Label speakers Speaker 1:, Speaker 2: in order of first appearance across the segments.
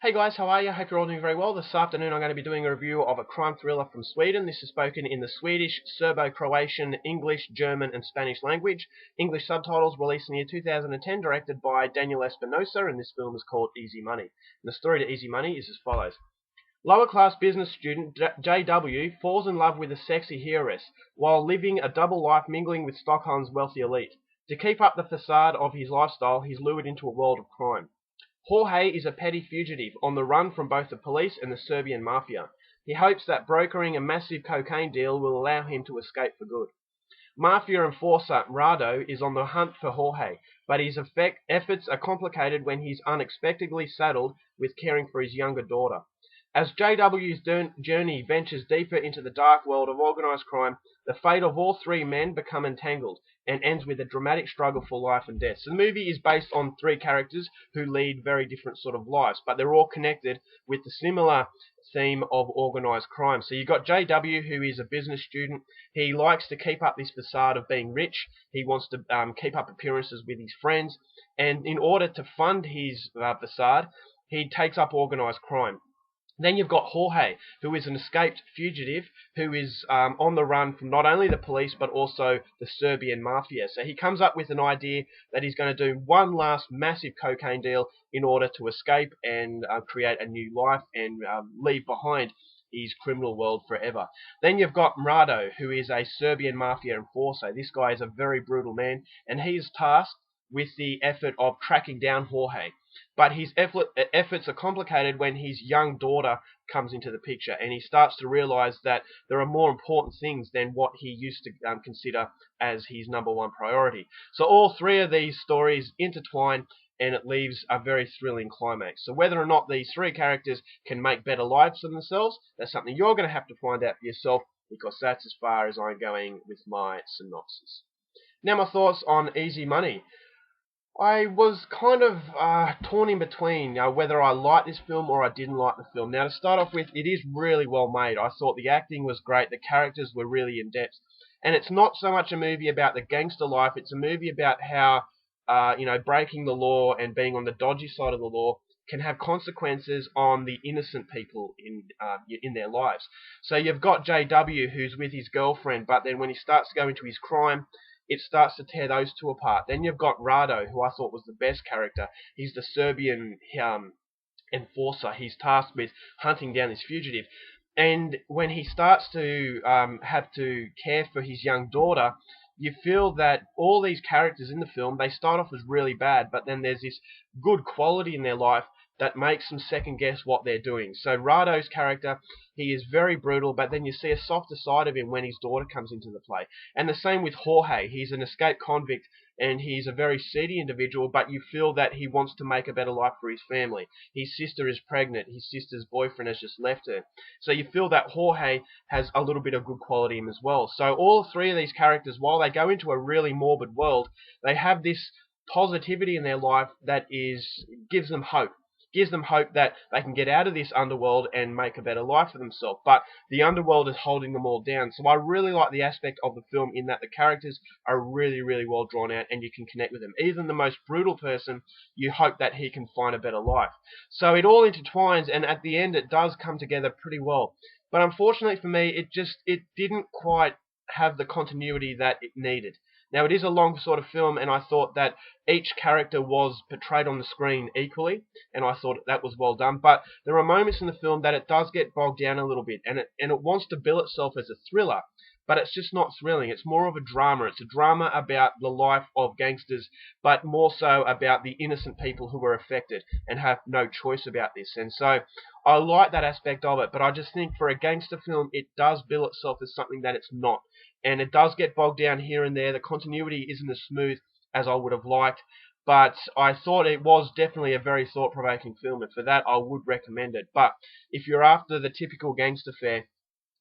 Speaker 1: Hey guys, how are you? Hope you're all doing very well. This afternoon I'm going to be doing a review of a crime thriller from Sweden. This is spoken in the Swedish, Serbo-Croatian, English, German and Spanish language. English subtitles released in the year 2010, directed by Daniel Espinosa, and this film is called Easy Money. And the story to Easy Money is as follows. Lower-class business student JW falls in love with a sexy heiress while living a double life mingling with Stockholm's wealthy elite. To keep up the facade of his lifestyle, he's lured into a world of crime. Jorge is a petty fugitive on the run from both the police and the Serbian Mafia. He hopes that brokering a massive cocaine deal will allow him to escape for good. Mafia enforcer Mrado is on the hunt for Jorge, but his efforts are complicated when he's unexpectedly saddled with caring for his younger daughter. As JW's journey ventures deeper into the dark world of organized crime, the fate of all three men become entangled and ends with a dramatic struggle for life and death. So the movie is based on three characters who lead very different sort of lives, but they're all connected with the similar theme of organized crime. So you've got JW, who is a business student. He likes to keep up this facade of being rich. He wants to keep up appearances with his friends, and in order to fund his facade, he takes up organized crime. Then you've got Jorge, who is an escaped fugitive who is on the run from not only the police but also the Serbian Mafia. So he comes up with an idea that he's going to do one last massive cocaine deal in order to escape and create a new life and leave behind his criminal world forever. Then you've got Mrado, who is a Serbian Mafia enforcer. This guy is a very brutal man, and he is tasked with the effort of tracking down Jorge. But his efforts are complicated when his young daughter comes into the picture, and he starts to realize that there are more important things than what he used to consider as his number one priority. So all three of these stories intertwine, and it leaves a very thrilling climax. So whether or not these three characters can make better lives for themselves, that's something you're going to have to find out for yourself, because that's as far as I'm going with my synopsis. Now my thoughts on Easy Money. I was kind of torn in between whether I liked this film or I didn't like the film. Now, to start off with, it is really well made. I thought the acting was great, the characters were really in depth, and it's not so much a movie about the gangster life. It's a movie about how breaking the law and being on the dodgy side of the law can have consequences on the innocent people in their lives. So you've got JW, who's with his girlfriend, but then when he starts to go into his crime, it starts to tear those two apart. Then you've got Mrado, who I thought was the best character. He's the Serbian enforcer. He's tasked with hunting down this fugitive. And when he starts to have to care for his young daughter, you feel that all these characters in the film, they start off as really bad, but then there's this good quality in their life that makes them second guess what they're doing. So Rado's character, he is very brutal, but then you see a softer side of him when his daughter comes into the play. And the same with Jorge. He's an escaped convict, and he's a very seedy individual, but you feel that he wants to make a better life for his family. His sister is pregnant. His sister's boyfriend has just left her. So you feel that Jorge has a little bit of good quality in him as well. So all three of these characters, while they go into a really morbid world, they have this positivity in their life that gives them hope. Gives them hope that they can get out of this underworld and make a better life for themselves. But the underworld is holding them all down. So I really like the aspect of the film in that the characters are really, really well drawn out and you can connect with them. Even the most brutal person, you hope that he can find a better life. So it all intertwines, and at the end it does come together pretty well. But unfortunately for me, it didn't quite have the continuity that it needed. Now, it is a long sort of film, and I thought that each character was portrayed on the screen equally, and I thought that was well done. But there are moments in the film that it does get bogged down a little bit, and it wants to bill itself as a thriller, but it's just not thrilling. It's more of a drama. It's a drama about the life of gangsters, but more so about the innocent people who were affected and have no choice about this. And so I like that aspect of it, but I just think for a gangster film, it does bill itself as something that it's not. And it does get bogged down here and there. The continuity isn't as smooth as I would have liked, but I thought it was definitely a very thought-provoking film, and for that I would recommend it. But if you're after the typical gangster fare,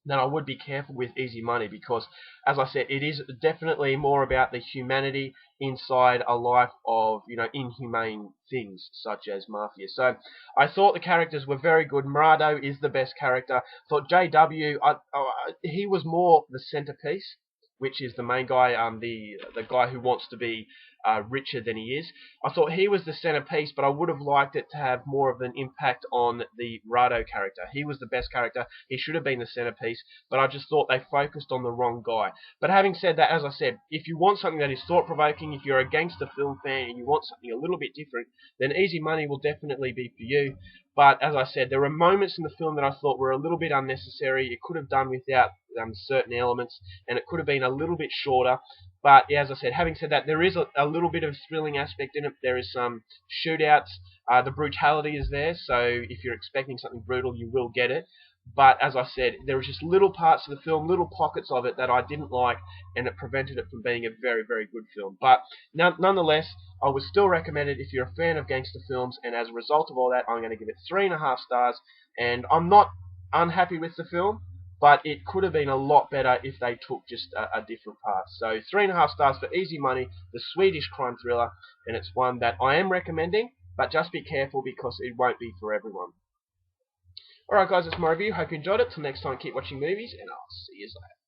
Speaker 1: then I would be careful with Easy Money, because, as I said, it is definitely more about the humanity inside a life of, inhumane things, such as Mafia. So, I thought the characters were very good. Mrado is the best character. I thought JW, he was more the centerpiece, which is the main guy, the guy who wants to be richer than he is. I thought he was the centerpiece, but I would have liked it to have more of an impact on the Mrado character. He was the best character. He should have been the centerpiece, but I just thought they focused on the wrong guy. But having said that, as I said, if you want something that is thought-provoking, if you're a gangster film fan and you want something a little bit different, then Easy Money will definitely be for you. But as I said, there were moments in the film that I thought were a little bit unnecessary. It could have done without certain elements, and it could have been a little bit shorter. But yeah, as I said, having said that, there is a little bit of thrilling aspect in it. There is some shootouts. The brutality is there, so if you're expecting something brutal, you will get it. But as I said, there was just little parts of the film, little pockets of it that I didn't like, and it prevented it from being a very, very good film. But nonetheless, I would still recommend it if you're a fan of gangster films, and as a result of all that, I'm going to give it 3.5 stars, and I'm not unhappy with the film, but it could have been a lot better if they took just a different path. So 3.5 stars for Easy Money, the Swedish crime thriller, and it's one that I am recommending, but just be careful because it won't be for everyone. Alright guys, that's my review. Hope you enjoyed it. Till next time, keep watching movies, and I'll see you later.